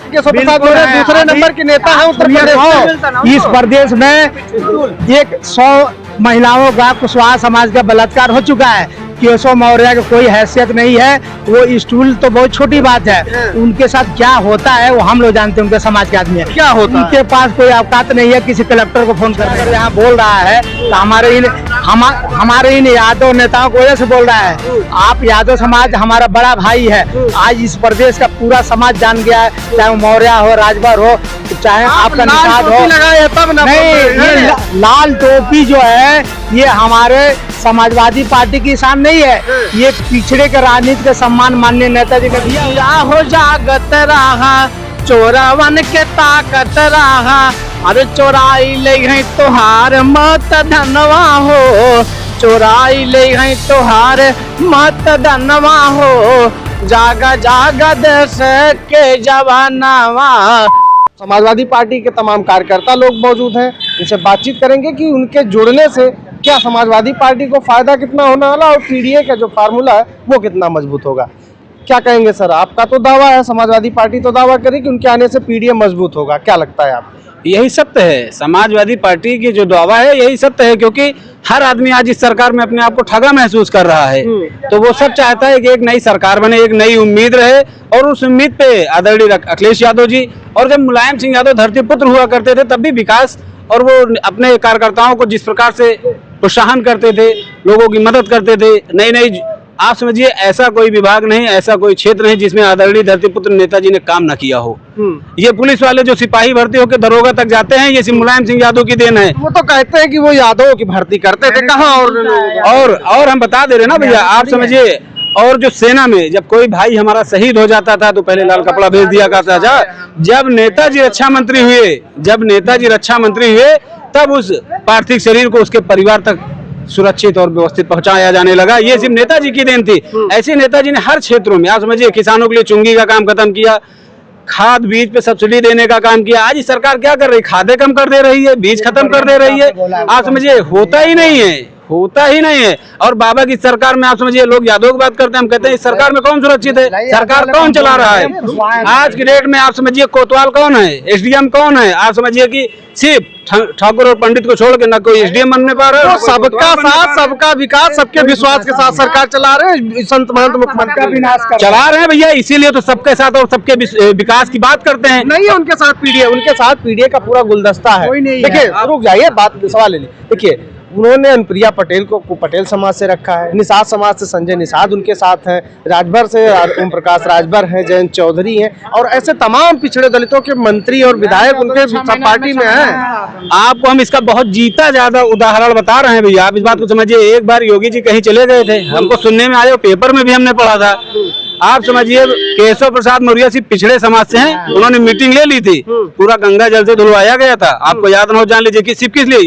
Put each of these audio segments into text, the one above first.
केशव प्रसाद मौर्य दूसरे नंबर के नेता हैं उत्तर प्रदेश। इस प्रदेश में 100 महिलाओं का कुशवाहा समाज का बलात्कार हो चुका है। केशव मौर्य की कोई हैसियत नहीं है, वो स्टूल तो बहुत छोटी बात है, उनके साथ क्या होता है वो हम लोग जानते हैं। उनके समाज के आदमी है, क्या होता है उनके पास कोई औकात नहीं है किसी कलेक्टर को फोन कर यहाँ बोल रहा है तो हमारे इन यादव नेताओं की वजह से बोल रहा है। आप यादव समाज हमारा बड़ा भाई है, आज इस प्रदेश का पूरा समाज जान गया है, चाहे वो मौर्य हो, राजभर हो, चाहे आपका निषाद हो। नहीं, ये लाल टोपी जो है ये हमारे समाजवादी पार्टी की शान नहीं है, ये पिछड़े के राजनीति के सम्मान माननीय नेताजी ने दिया। हो जागत रहा चोरावन के ताकत रहा, अरे चोराई ले गई तोहार मत धनवा हो, चोराई ले गई तोहार मत धनवा हो, जागा जागा देश के जवानवा। समाजवादी पार्टी के तमाम कार्यकर्ता लोग मौजूद हैं, इनसे बातचीत करेंगे कि उनके जुड़ने से क्या समाजवादी पार्टी को फायदा कितना होने वाला और पीडीए का जो फार्मूला है वो कितना मजबूत होगा। क्या कहेंगे सर, आपका तो दावा है, समाजवादी पार्टी तो दावा करे कि उनके आने से पीडीए मजबूत होगा, क्या लगता है आपको? यही सत्य है, समाजवादी पार्टी की जो दावा है यही सत्य है, क्योंकि हर आदमी आज इस सरकार में अपने आप को ठगा महसूस कर रहा है। तो वो सब चाहता है कि एक नई सरकार बने, एक नई उम्मीद रहे, और उस उम्मीद पे आदरणीय अखिलेश यादव जी और जब मुलायम सिंह यादव धरती पुत्र हुआ करते थे तब भी विकास और वो अपने कार्यकर्ताओं को जिस प्रकार से प्रोत्साहन करते थे, लोगों की मदद करते थे, नई आप समझिए ऐसा कोई विभाग नहीं, ऐसा कोई क्षेत्र नहीं जिसमें आदरणीय धरतीपुत्र नेताजी ने काम न किया हो। ये पुलिस वाले जो सिपाही भर्ती होकर दरोगा तक जाते हैं, ये सिर्फ मुलायम सिंह यादव की देन है। वो तो कहते हैं कि वो यादवों की भर्ती करते थे, कहाँ और हम बता दे रहे ना भैया, आप समझिए। और जो सेना में जब कोई भाई हमारा शहीद हो जाता था तो पहले लाल कपड़ा भेज दिया करता था। जब नेताजी रक्षा मंत्री हुए तब उस पार्थिव शरीर को उसके परिवार तक सुरक्षित और व्यवस्थित पहुंचाया जाने लगा। ये सिर्फ नेताजी की देन थी। ऐसे नेताजी ने हर क्षेत्रों में, आप समझिए, किसानों के लिए चुंगी का काम खत्म किया, खाद बीज पे सब्सिडी देने का काम किया। आज सरकार क्या कर रही है, खादें कम कर दे रही है, बीज खत्म कर दे रही है। आप समझिए होता ही नहीं है। और बाबा की सरकार में आप समझिए लोग यादव की बात करते हैं, हम कहते हैं इस सरकार में कौन सुरक्षित है, सरकार कौन चला रहा है। आज की डेट में आप समझिए कोतवाल कौन है, एसडीएम कौन है। आप समझिए कि सिर्फ ठाकुर और पंडित को छोड़ के ना कोई एसडीएम बनने पा रहा है। सबका साथ, सबका विकास, सबके विश्वास के साथ सरकार चला रहे हैं। संत महंत मुख्यमंत्री का विनाश चला रहे हैं भैया, इसीलिए तो सबके साथ और सबके विकास की बात करते हैं। नहीं है उनके साथ पीडीए, उनके साथ पीडीए का पूरा गुलदस्ता है। देखिए रुक जाइए, बात सवाल ले ली। देखिए उन्होंने अनुप्रिया पटेल को पटेल समाज से रखा है, निषाद समाज से संजय निषाद उनके साथ हैं, राजभर से ओम प्रकाश राजभर हैं, जयंत चौधरी हैं, और ऐसे तमाम पिछड़े दलितों के मंत्री और विधायक उनके पार्टी में हैं। आपको हम इसका बहुत जीता ज्यादा उदाहरण बता रहे हैं भैया, आप इस बात को समझिए। एक बार योगी जी कहीं चले गए थे, हमको सुनने में आया, पेपर में भी हमने पढ़ा था। आप समझिए केशव प्रसाद मौर्य सिर्फ पिछड़े समाज से हैं, उन्होंने मीटिंग ले ली थी, पूरा गंगा जल से धुलवाया गया था। आपको याद न हो, जान लीजिए कि सिर्फ किस लिए,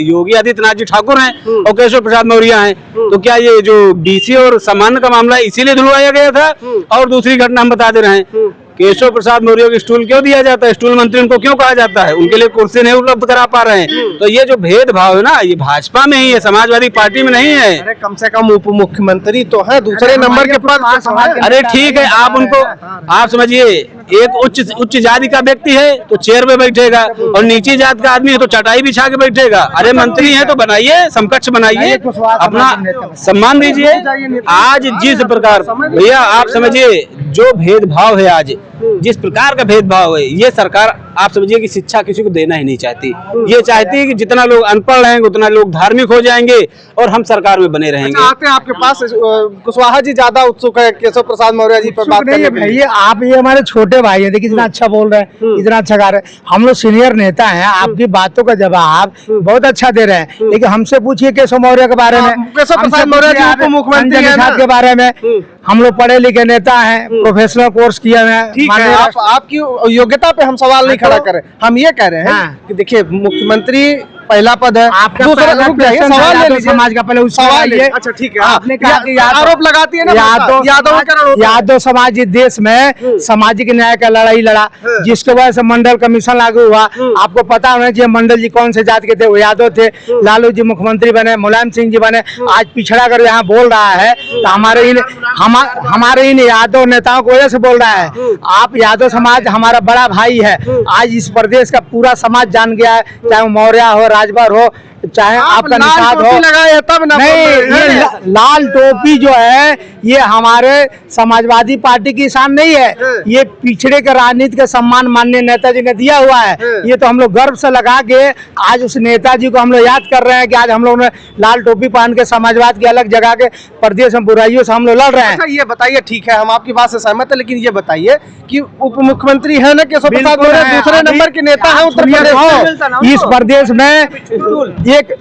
योगी आदित्यनाथ जी ठाकुर हैं और केशव प्रसाद मौर्य हैं। तो क्या ये जो बीसी और सामान्य का मामला इसीलिए धुलवाया गया था? और दूसरी घटना हम बता दे रहे हैं, केशव प्रसाद मौर्य को स्टूल क्यों दिया जाता है, स्टूल मंत्री उनको क्यों कहा जाता है? उनके लिए कुर्सी नहीं उपलब्ध करा पा रहे हैं। तो ये जो भेदभाव है ना, ये भाजपा में ही है, समाजवादी पार्टी में नहीं है। अरे कम से कम उप मुख्यमंत्री तो है, दूसरे नंबर के पद। अरे ठीक है, आप उनको, आप समझिए एक उच्च जाति का व्यक्ति है तो चेयर पे बैठेगा, और नीची जात का आदमी है तो चटाई बिछा के बैठेगा। अरे मंत्री है तो बनाइए, समकक्ष बनाइए, अपना सम्मान दीजिए। आज जिस प्रकार भैया आप समझिए जो भेदभाव है, आज जिस प्रकार का भेदभाव है, ये सरकार आप समझिए कि शिक्षा किसी को देना ही नहीं चाहती। ये चाहती है कि जितना लोग अनपढ़ रहेंगे उतना लोग धार्मिक हो जाएंगे और हम सरकार में बने रहेंगे। आते हैं आपके पास कुशवाहा जी ज्यादा उत्सुक है केशव प्रसाद मौर्य जी पर बात करने के लिए। आप ये हमारे छोटे भाई हैं, देखिए इतना अच्छा बोल रहे हैं, इतना अच्छा गा रहे हैं। हम लोग सीनियर नेता हैं, आपकी बातों का जवाब बहुत अच्छा दे रहे हैं, लेकिन हमसे पूछिए केशव मौर्य के बारे में, केशव प्रसाद मौर्य जी उप मुख्यमंत्री के बारे में। हम लोग पढ़े लिखे नेता हैं, प्रोफेशनल कोर्स किए हुए हैं। ठीक है, आपकी योग्यता पे हम सवाल नहीं खड़ा कर रहे, हम ये कह रहे हैं कि देखिए मुख्यमंत्री पहला पद है। आपका दूसरा पहला रुक जाइए, क्वेश्चन सवाल ले यादव लीजिए। समाज का, पहले उसका सवाल आइए। ले- अच्छा ठीक है, आपने कहा कि आरोप लगाती है ना यादव समाज इस देश में सामाजिक न्याय का लड़ाई लड़ा, जिसके वजह से मंडल कमीशन लागू हुआ। आपको पता होना चाहिए मंडल जी कौन से जात के थे, वो यादव थे। लालू जी मुख्यमंत्री बने, मुलायम सिंह जी बने। आज पिछड़ा कर यहाँ बोल रहा है तो हमारे इन यादव नेताओं की वजह से बोल रहा है। आप यादव समाज हमारा बड़ा भाई है। आज इस प्रदेश का पूरा समाज जान गया है, चाहे वो मौर्य हो, राजभर हो, चाहे आपका निषाद हो। लगाए तब ना नहीं, ये लाल टोपी जो है ये हमारे समाजवादी पार्टी की शान नहीं है, ये पिछड़े के राजनीति का सम्मान माननीय नेताजी ने दिया हुआ है। ये तो हम लोग गर्व से लगा के आज उस नेताजी को हम लोग याद कर रहे हैं कि आज हम लोग ने लाल टोपी पहन के समाजवाद की अलग जगह के प्रदेश में बुराइयों से हम लोग लड़ रहे हैं। अच्छा ये बताइए, ठीक है हम आपकी बात से सहमत है, लेकिन ये बताइए कि उप मुख्यमंत्री है ना केशव प्रसाद मौर्य, दूसरे नंबर के नेता है उत्तर प्रदेश। इस प्रदेश में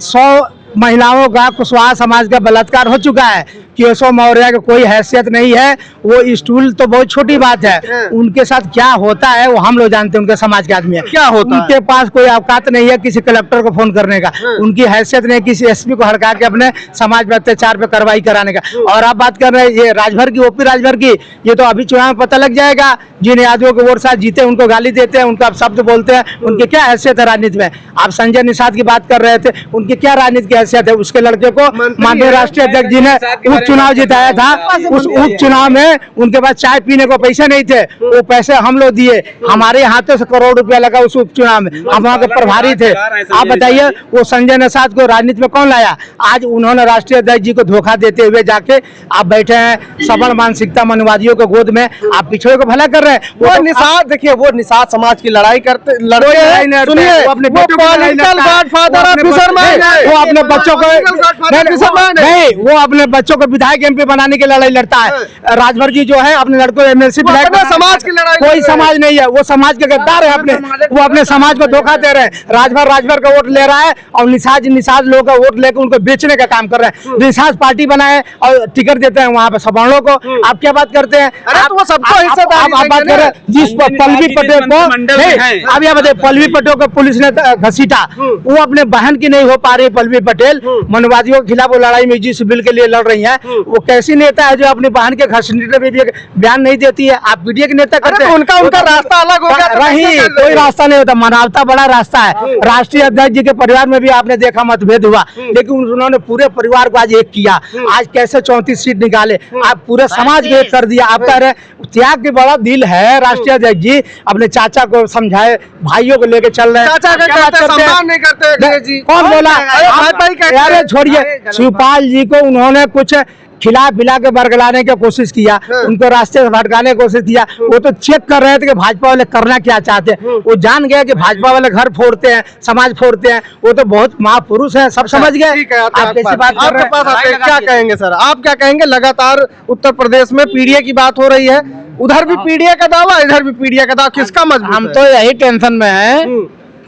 100 महिलाओं का कुशवाहा समाज का बलात्कार हो चुका है। केशव मौर्य की कोई हैसियत नहीं है, वो स्टूल तो बहुत छोटी बात है, उनके साथ क्या होता है वो हम लोग जानते हैं। उनके समाज के आदमी है, क्या होता है? उनके पास कोई औकात नहीं है किसी कलेक्टर को फोन करने का, उनकी हैसियत नहीं किसी एसपी को हड़का के अपने समाज में अत्याचार पे कार्रवाई कराने का। और आप बात कर रहे हैं ये राजभर की, ओपी राजभर की, ये तो अभी चुनाव में पता लग जाएगा। जिन यादवों के वोट साथ जीते उनको गाली देते हैं, उनका शब्द बोलते हैं, उनकी क्या हैसियत है राजनीति में। आप संजय निषाद की बात कर रहे थे, उनकी क्या राजनीति की हैसियत है। उसके लड़के को माननीय राष्ट्रीय अध्यक्ष जी ने उपचुनाव जिताया था, उस उपचुनाव में उनके पास चाय पीने को पैसे नहीं थे, वो पैसे हम लोग दिए, हमारे हाथों से करोड़ रुपया लगा उस उपचुनाव में, हम वहाँ के प्रभारी थे। आप बताइए वो संजय निषाद को राजनीति में कौन लाया? आज उन्होंने राष्ट्रीय अध्यक्ष जी को धोखा देते हुए जाके आप बैठे हैं सबल मानसिकता मनवादियों के गोद में, आप पिछड़े को भला कर रहे हैं। वो निषाद देखिए, वो निषाद समाज की लड़ाई लड़ते हैं। सुनिए, वो अपने वो पॉलिटिकल गॉडफादर फिशरमैन है, वो अपने बच्चों को नहीं, वो अपने बच्चों को विधायक एमपी बनाने की लड़ाई लड़ता है। राजभर जी जो है अपने लड़कों को एमएलसी समाज की लड़ाई, कोई समाज नहीं है, वो समाज के गद्दार है अपने, वो अपने समाज को धोखा दे रहे हैं। राजभर का वोट ले रहा है और निषाद लोगों का वोट लेकर उनको बेचने का काम कर रहे हैं। निषाद पार्टी बनाए और टिकट देते हैं वहाँ पे सवर्णों को। आप क्या बात करते हैं? अरे तो वो सबको हिस्सेदारी आप बात कर रहे हैं जिस पल्लवी पटेल को, अब यह बताइए पल्लवी पटेल को पुलिस ने घसीटा, वो अपने बहन की नहीं हो पा रही पल्लवी पटेल, मनवादियों के खिलाफ वो लड़ाई में जिस बिल के लिए लड़ रही है, वो कैसी नेता है जो अपनी बहन के घसीटने में भी बयान नहीं देती है? आप पीडीए के नेता करते हैं, उनका रास्ता अलग हो गया, रही कोई रास्ता नहीं होता, मानवता बड़ा रास्ता है। राष्ट्रीय अध्यक्ष जी के परिवार में भी आपने देखा मतभेद हुआ, लेकिन उन्होंने पूरे परिवार को आज एक किया। आज कैसे 34 सीट निकाले, आप पूरे समाज को एक कर दिया। आप कह रहे त्याग के बड़ा दिल है राष्ट्रीय अध्यक्ष जी, अपने चाचा को समझाए, भाइयों को लेके चल रहे हैं। चाचा का सम्मान नहीं करते जी, कौन बोला? अरे छोड़िए, शिवपाल जी को उन्होंने कुछ खिला पिला के बरगलाने की कोशिश किया, उनको रास्ते से भटकाने की कोशिश किया। वो तो चेक कर रहे थे कि भाजपा वाले करना क्या चाहते हैं, वो जान गए कि भाजपा वाले घर फोड़ते हैं, समाज फोड़ते हैं। वो तो बहुत महापुरुष है, सब समझ गए। आप कैसी बात कर रहे हैं? क्या कहेंगे सर, आप क्या कहेंगे? लगातार उत्तर प्रदेश में पीडीए की बात हो रही है, उधर भी पीडीए का दावा, इधर भी पीडीए का दावा, किसका मजबूत? हम तो यही टेंशन में है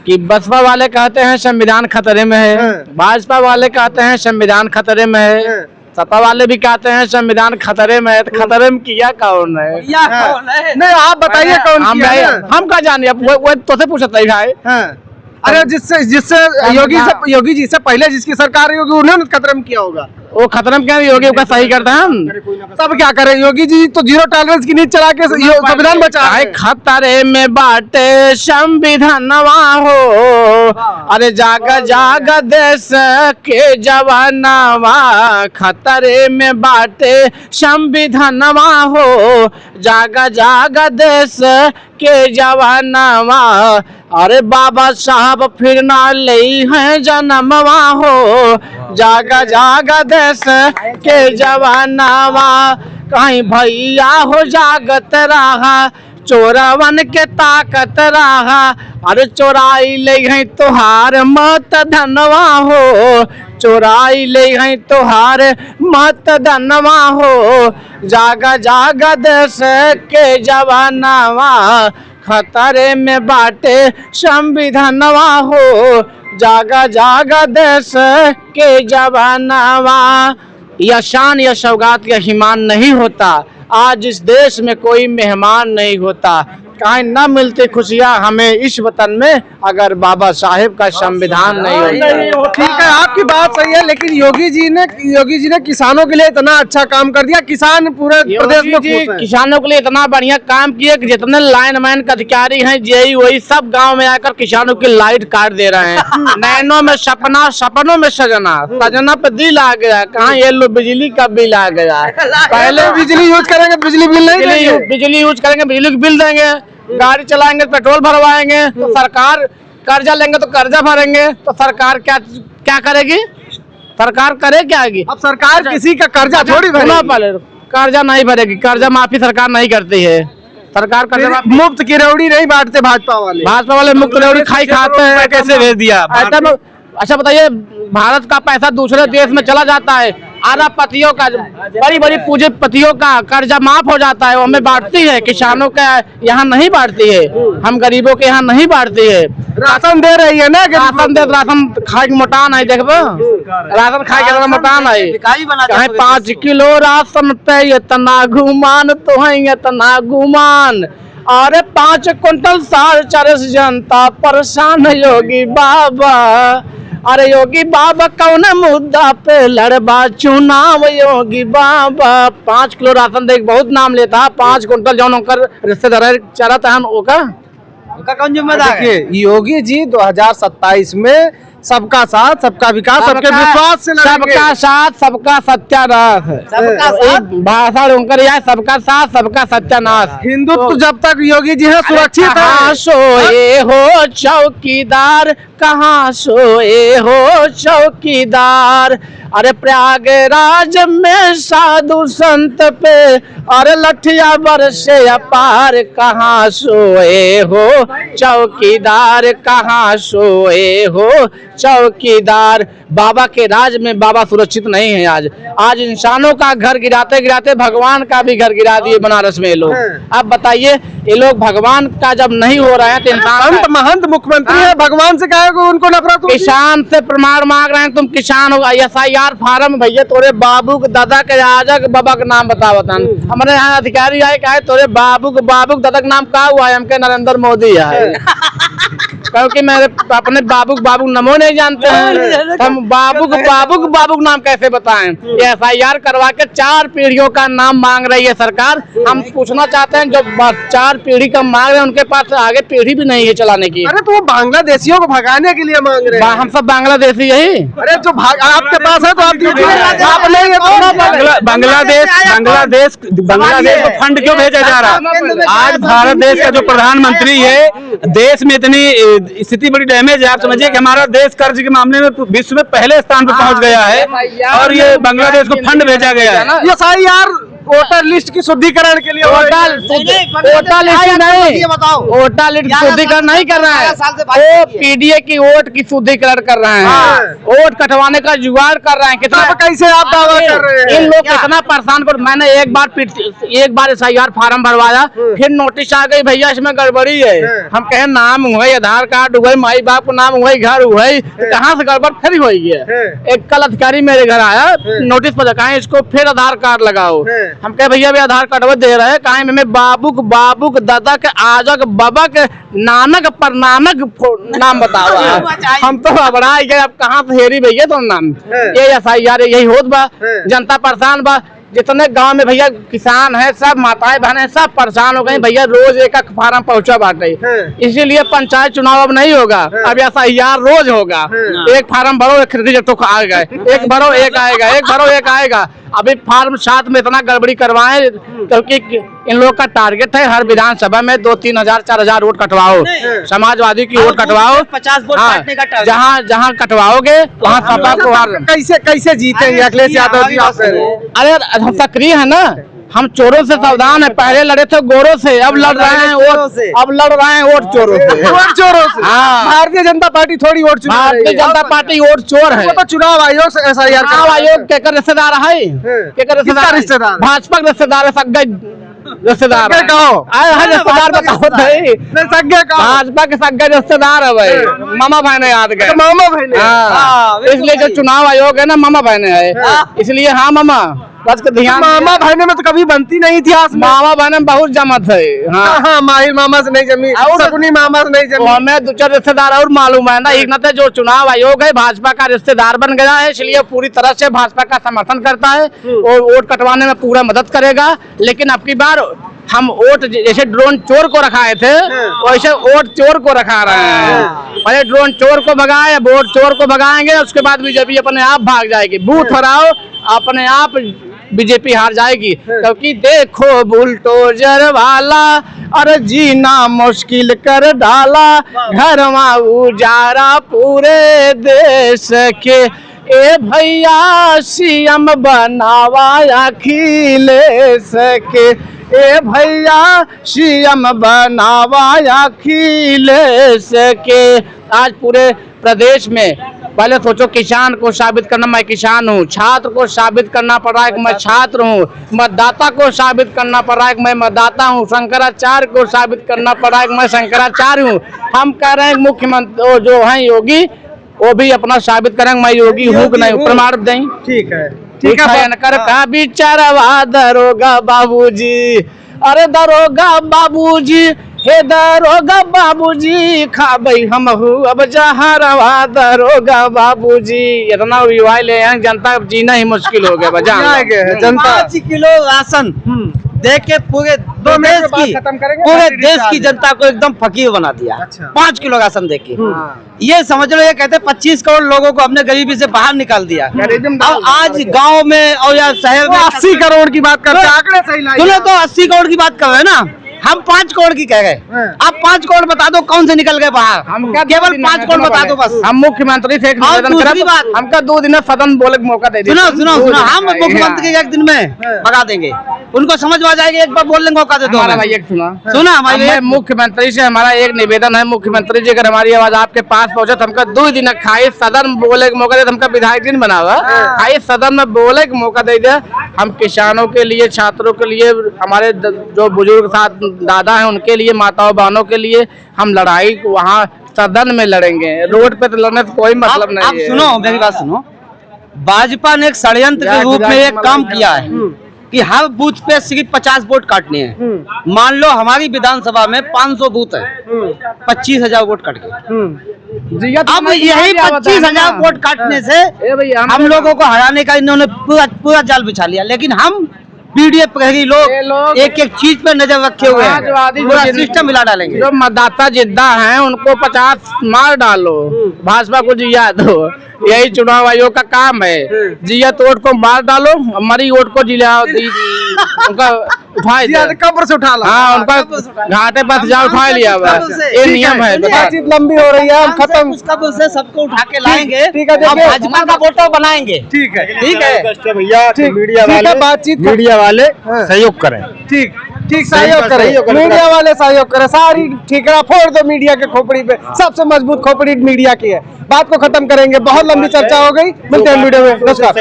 कि बसपा वाले कहते हैं संविधान खतरे में है, भाजपा वाले कहते हैं संविधान खतरे में है, सपा वाले भी कहते हैं संविधान खतरे में है। तो खतरे में किया कौन है? नहीं आप बताइए कौन किया है? हम क्या जाने, वो तो से पूछता है भाई। अरे जिससे योगी जी से पहले जिसकी सरकार होगी उन्होंने खतरे में किया होगा, वो खतरे में क्या योगी का सही करता है। हम तब क्या करें? योगी जी तो जीरो टॉलरेंस की नीति चला के संविधान बचा है। खतरे में बाटे संविधानवा हो, अरे जागा जागा देश के जवानवा, खतरे में बाटे संविधानवा हो, जागा जागा देश के जवानवा, अरे बाबा साहब फिर ना ले हैं जन्मवा हो, जागा जागा देश के जवानवा, कहीं भैया हो जागत रहा, चोरवन के ताकत रहा, अरे चोराई ले हैं तोहार मत धनवा हो, चोराई ले हैं तोहार मत धनवा हो, जागा जागा देश के जवानवा, खतरे में बाटे संविधानवा हो, जागा जागा देश के जवानवा। यह शान या सौगात या हिमान नहीं होता, आज इस देश में कोई मेहमान नहीं होता, कहीं न मिलती खुशियाँ हमें इस वतन में अगर बाबा साहेब का संविधान नहीं होता। ठीक है, आपकी बात सही है, लेकिन योगी जी ने किसानों के लिए इतना अच्छा काम कर दिया, किसान पूरे प्रदेश में खुश हैं। किसानों के लिए इतना बढ़िया काम किए कि जितने लाइनमैन के अधिकारी हैं जेई वही सब गांव में आकर किसानों की लाइट काट दे रहे हैं। नैनों में सपनों में सजना पे दिल आ गया, कहाँ ये लो बिजली का बिल आ गया। पहले बिजली यूज करेंगे बिजली बिल नहीं देंगे, बिजली यूज करेंगे बिजली का बिल देंगे, गाड़ी चलाएंगे पेट्रोल भरवाएंगे, तो सरकार कर्जा लेंगे तो कर्जा भरेंगे, तो सरकार क्या करेगी? सरकार करे क्या आगे? अब सरकार किसी का कर्जा थोड़ी भरेगी, कर्जा नहीं भरेगी, कर्जा माफी सरकार नहीं करती है। सरकार कर्जा मुफ्त की रेवड़ी नहीं बांटते भाजपा वाले मुफ्त रेवड़ी खाते हैं। कैसे भेज दिया? अच्छा बताइए, भारत का पैसा दूसरे देश में चला जाता है, अरबपतियों का बड़ी बड़ी पूंजीपतियों का कर्जा माफ हो जाता है, वो हमें बांटती है, किसानों का यहाँ नहीं बांटती है, हम गरीबों के यहाँ नहीं बांटती है। राशन दे रही है ना, राशन खाए के मोटान है, देखो राशन खाए के मोटान है, कहीं 5 किलो राशन पे इतना घुमान तो है इतना घुमान, अरे 5 क्विंटल साढ़े 40 जनता परेशान है योगी बाबा। अरे योगी बाबा कौन मुद्दा पे लड़बा चुनाव योगी बाबा। 5 किलो राशन देख बहुत नाम लेता, 5 क्विंटल जौन होकर रिश्तेदार चरत है ओका कौन जिम्मेदार है? योगी जी 2027 में सबका साथ सबका विकास सबके विश्वास से लड़ेंगे। सबका साथ सबका सत्यानाश, भाषण उनकर यह सबका साथ सबका सत्यानाश। हिंदुत्व जब तक योगी जी है सुरक्षित है। सोए हो चौकीदार, कहाँ सोए हो चौकीदार। अरे प्रयागराज में साधु संत पे अरे लठिया बरसे अपार, कहाँ सोए हो चौकीदार, कहाँ सोए हो चौकीदार। बाबा के राज में बाबा सुरक्षित नहीं है। आज इंसानों का घर गिराते गिराते भगवान का भी घर गिरा दिए बनारस में ये लोग। अब बताइए, ये लोग भगवान का जब नहीं हो रहे हैं तो इंसान महंत मुख्यमंत्री है, भगवान से कहेगा उनको नफरत। किसान से प्रमाण मांग रहे हैं, तुम किसान होगा। SIR फार्म भैया तोरे बाबू के दादा के आजक बाबा का नाम बतावत। हमारे यहाँ अधिकारी आए कहे तोरे बाबू के दादा का नाम का हुआ है? हमके नरेंद्र मोदी है। क्योंकि मेरे अपने बाबू नमो नहीं जानते हैं, हम बाबू के नाम कैसे बताएं? ये SIR करवा के 4 पीढ़ियों का नाम मांग रही है सरकार। हम पूछना चाहते हैं, जो 4 पीढ़ी का मांग रहे हैं उनके पास आगे पीढ़ी भी नहीं है चलाने की। अरे तो वो बांग्लादेशियों को भगाने के लिए मांग रहे हैं। हम सब बांग्लादेशी यही। अरे जो आपके पास है तो आप बांग्लादेश को फंड क्यों भेजा जा रहा है? आज भारत देश का जो प्रधानमंत्री है, देश में इतनी स्थिति बड़ी डैमेज है। आप समझिए कि हमारा देश कर्ज के मामले में विश्व में पहले स्थान पर पहुंच गया है, और ये बांग्लादेश को फंड भेजा गया है। ये SIR वोटर लिस्ट की शुद्धिकरण के लिए वोटर लिस्ट शुद्धिकरण नहीं कर रहा है, वो PDA की वोट की शुद्धिकरण कर रहे हैं, वोट कटवाने का जुगाड़ कर रहे हैं। कितना कैसे आप दावा कर रहे हैं? इन लोग कितना परेशान कर। मैंने एक बार SIR फार्म भरवाया, फिर नोटिस आ गई भैया इसमें गड़बड़ी है। हम कहे नाम हुए, आधार कार्ड हुए, माई बाप को नाम हुए, घर हुए, कहाँ से गड़बड़ फिर हो गया। एक कल अधिकारी मेरे घर आया, नोटिस पर कहा इसको फिर आधार कार्ड लगाओ। हम कहे भैया भी आधार कार्ड दे रहे हैं, कहा में बाबू के दादा के आजक बाबा के नानक पर नानक नाम बताओ। हम तो घबरा गए, अब कहाँ से हेरी भैया तो नाम। ये SIR यही होत बा, जनता परेशान बा। जितने गांव में भैया किसान है, सब माताएं बहनें सब परेशान हो गई भैया। रोज एक फार्म पहुंचा बाटे, इसीलिए पंचायत चुनाव अब नहीं होगा, अब SIR रोज होगा। एक फार्म भरो एक रिजल्ट तो आ गए, एक भरो एक आएगा, एक भरो एक आएगा। अभी फार्म 7 में इतना गड़बड़ी करवाए, क्योंकि इन लोग का टारगेट है हर विधानसभा में 2-3 हजार 4 हजार वोट कटवाओ, समाजवादी की वोट कटवाओ। 50 वोट काटने का टारगेट। जहाँ कटवाओगे वहाँ सपा को कैसे जीतेंगे अखिलेश यादव जी? अरे हम सक्रिय है ना, हम चोरों से सावधान है। पहले लड़े थे गोरों से, अब लड़ रहे हैं वोट चोरों से। हाँ, भारतीय जनता पार्टी थोड़ी वोट चुरा रही है। भारतीय जनता पार्टी वोट चोर है। तो चुनाव आयोग से SIR केकर रिश्तेदार है, केकर रिश्तेदार? भाजपा के रिश्तेदार है, रिश्तेदार रिश्तेदार बताओ। भाजपा के सगे रिश्तेदार है भाई, मामा बहने याद गए, मामा बहने। इसलिए जो चुनाव आयोग है ना, मामा बहने है, इसलिए। हाँ मामा बस के ध्यान मामा बहने में तो कभी बनती नहीं इतिहास में। मामा बहन में बहुत जमत है। हाँ हाँ, माहिर मामा से नहीं जमी, शकुनी मामा से नहीं तो जमी। हमें दो चार रिश्तेदार और मालूम है ना। एक नाते जो चुनाव आयोग है भाजपा का रिश्तेदार बन गया है, इसलिए पूरी तरह से भाजपा का समर्थन करता है और वोट कटवाने में पूरा मदद करेगा। लेकिन अब की बार हम वोट जैसे ड्रोन चोर को रखाए थे वैसे वोट चोर को रखा रहे हैं। पहले ड्रोन चोर को भगाए, वोट चोर को भगाएंगे, उसके बाद बीजेपी अपने आप भाग जाएगी। बूथ हराओ, अपने आप बीजेपी हार जाएगी। क्योंकि देखो बुलडोजर वाला और जीना मुश्किल कर डाला, घरवा उजारा पूरे देश के। ए भैया सीएम बनावा अखिलेश के, ए भैया सीएम बनावा अखिलेश के। आज पूरे प्रदेश में पहले सोचो, किसान को साबित करना मैं किसान हूँ, छात्र को साबित करना पड़ रहा है कि मैं छात्र हूँ, मतदाता को साबित करना पड़ रहा है कि मैं मतदाता हूँ, शंकराचार्य को साबित करना पड़ रहा है कि मैं शंकराचार्य हूँ। हम कह रहे हैं मुख्यमंत्री जो हैं योगी, वो भी अपना साबित करेंगे मैं योगी हूँ कि नहीं, प्रमाण दें। ठीक है, ठीक है। कर का बिचारवा दरोगा बाबूजी, अरे दरोगा बाबूजी, हे दरोगा बाबूजी, खाबई हम अब जहरवा दरोगा बाबूजी। इतना विवाह ले हैं, जनता जीना ही मुश्किल हो गया बजा जनता। 5 किलो राशन दे के पूरे पूरे देश की जनता को एकदम फकीर बना दिया। अच्छा। 5 किलो राशन दे के ये समझ लो, ये कहते 25 करोड़ लोगों को हमने गरीबी से बाहर निकाल दिया। अब आज गांव में और या शहर में 80 करोड़ की बात करते हैं, आंकड़े सही लाइए। सुनो तो 80 करोड़ की बात कर रहे हैं ना, हम 5 करोड़ की कह गए। आप 5 करोड़ बता दो कौन से निकल गए बाहर, हम केवल 5 करोड़ बता दो बस। हम मुख्यमंत्री से एक और निवेदन दूसरी करें, बात- हमका 2 दिन सदन बोले के मौका दे सुनो दीजिए। सुनो सुनो, हम मुख्यमंत्री के 1 दिन में भगा देंगे, उनको समझ में आ जाएगा, एक बार बोलने का मौका दे दो हमारा हमें। भाई एक सुना हमारे हमें मुख्यमंत्री से हमारा एक निवेदन है, मुख्यमंत्री जी अगर हमारी आवाज आपके पास पहुंचे तो हमका 2 दिन खाई सदन में बोले के मौका दे, हमका विधायक दिन बनावा खाई सदन में बोले के मौका दे दे। हम किसानों के लिए, छात्रों के लिए, हमारे जो बुजुर्ग साथ दादा हैं उनके लिए, माताओं बहनों के लिए हम लड़ाई वहाँ सदन में लड़ेंगे। रोड पे तो लड़ने से कोई मतलब नहीं आप है। सुनो मेरी बात सुनो, भाजपा ने एक षड्यंत्र के रूप में एक काम किया है कि हर बूथ पे सिर्फ 50 वोट काटने हैं। मान लो हमारी विधानसभा में 500 बूथ है, 25,000 वोट कट गए। अब यही 25,000 वोट काटने से हम लोगों को हराने का इन्होंने पूरा जाल बिछा लिया। लेकिन हम पीडीएफ प्रहरी लोग एक एक चीज पे नजर रखे हुए हैं, पूरा सिस्टम मिला डालेंगे। जो मतदाता जिद्दा हैं उनको 50 मार डालो, भाजपा को जिया दो, यही चुनाव आयोग का काम है। जिया तो वोट को मार डालो, हमारी वोट को जिला उनका उठा कब्र से उठा ला। हाँ, उनका घाटे पर जा उठा लिया हुआ है। ये नियम है। बातचीत लंबी हो रही है, हम खत्म। उसका से सबको उठा के लाएंगे, ठीक है, हम देखिए। भाजपा का वोटर बनाएंगे। ठीक है, ठीक है। भैया, ठीक है, बातचीत मीडिया वाले सहयोग करें। ठीक ठीक, सहयोग करें, मीडिया वाले सहयोग करें। सारी ठीकरा फोड़ दो मीडिया के खोपड़ी पे, सबसे मजबूत खोपड़ी मीडिया की है। बात को खत्म करेंगे, बहुत लंबी चर्चा हो गई। मिलते हैं वीडियो में, नमस्कार।